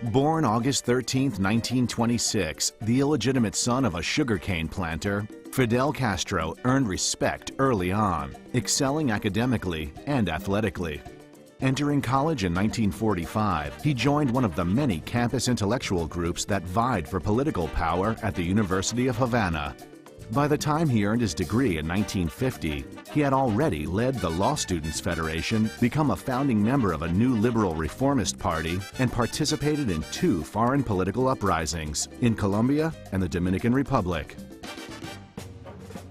Born August 13, 1926, the illegitimate son of a sugarcane planter, Fidel Castro earned respect early on, excelling academically and athletically. Entering college in 1945, he joined one of the many campus intellectual groups that vied for political power at the University of Havana. By the time he earned his degree in 1950, he had already led the Law Students Federation, become a founding member of a new liberal reformist party, and participated in 2 foreign political uprisings in Colombia and the Dominican Republic.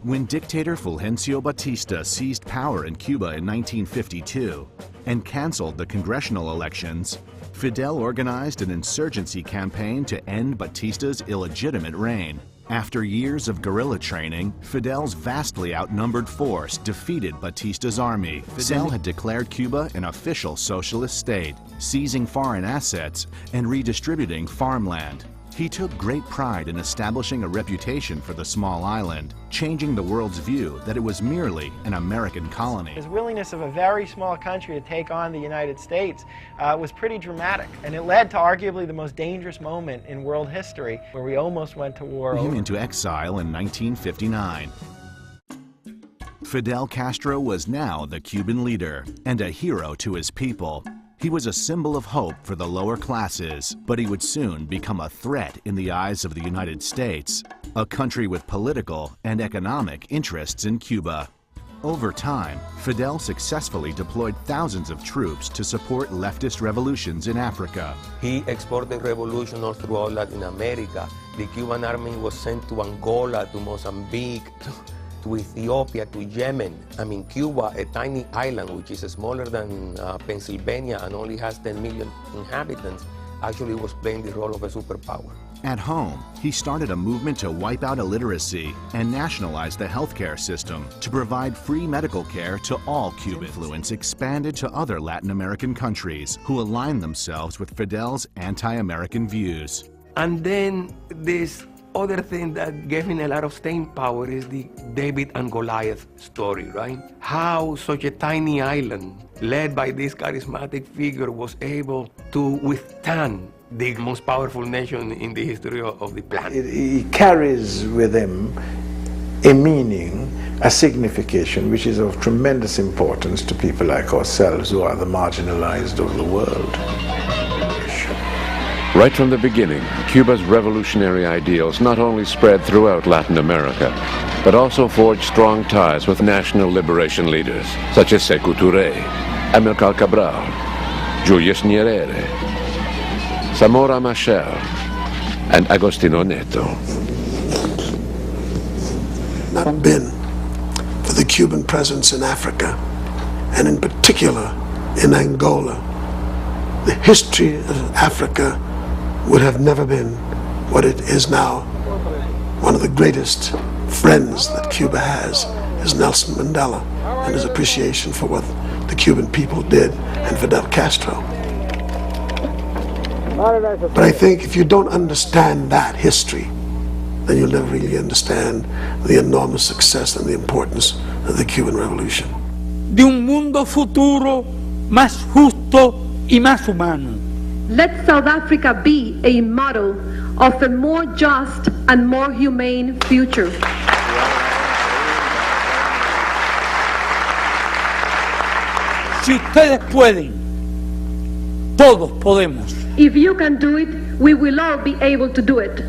When dictator Fulgencio Batista seized power in Cuba in 1952 and canceled the congressional elections, Fidel organized an insurgency campaign to end Batista's illegitimate reign. After years of guerrilla training, Fidel's vastly outnumbered force defeated Batista's army. Fidel had declared Cuba an official socialist state, seizing foreign assets and redistributing farmland. He took great pride in establishing a reputation for the small island, changing the world's view that it was merely an American colony. His willingness of a very small country to take on the United States was pretty dramatic, and it led to arguably the most dangerous moment in world history, where we almost went to war. Him into exile in 1959. Fidel Castro was now the Cuban leader and a hero to his people. He was a symbol of hope for the lower classes, but he would soon become a threat in the eyes of the United States, a country with political and economic interests in Cuba. Over time, Fidel successfully deployed thousands of troops to support leftist revolutions in Africa. He exported revolution all throughout Latin America. The Cuban army was sent to Angola, to Mozambique, to Ethiopia, to Yemen. I mean, Cuba, a tiny island which is smaller than Pennsylvania and only has 10 million inhabitants, actually was playing the role of a superpower. At home, he started a movement to wipe out illiteracy and nationalize the healthcare system to provide free medical care to all Cubans. Influence expanded to other Latin American countries who aligned themselves with Fidel's anti-American views. And then this other thing that gave him a lot of staying power is the David and Goliath story, right? How such a tiny island, led by this charismatic figure, was able to withstand the most powerful nation in the history of the planet. He carries with him a meaning, a signification, which is of tremendous importance to people like ourselves who are the marginalized of the world. Right from the beginning, Cuba's revolutionary ideals not only spread throughout Latin America, but also forged strong ties with national liberation leaders such as Sékou Touré, Amílcar Cabral, Julius Nyerere, Zamora Machel, and Agostinho Neto. Not been for the Cuban presence in Africa, and in particular in Angola, the history of Africa would have never been what it is now. One of the greatest friends that Cuba has is Nelson Mandela, and his appreciation for what the Cuban people did and Fidel Castro. But I think if you don't understand that history, then you'll never really understand the enormous success and the importance of the Cuban Revolution. De un mundo futuro más justo y más humano. Let South Africa be a model of a more just and more humane future. Si ustedes pueden, todos podemos. If you can do it, we will all be able to do it.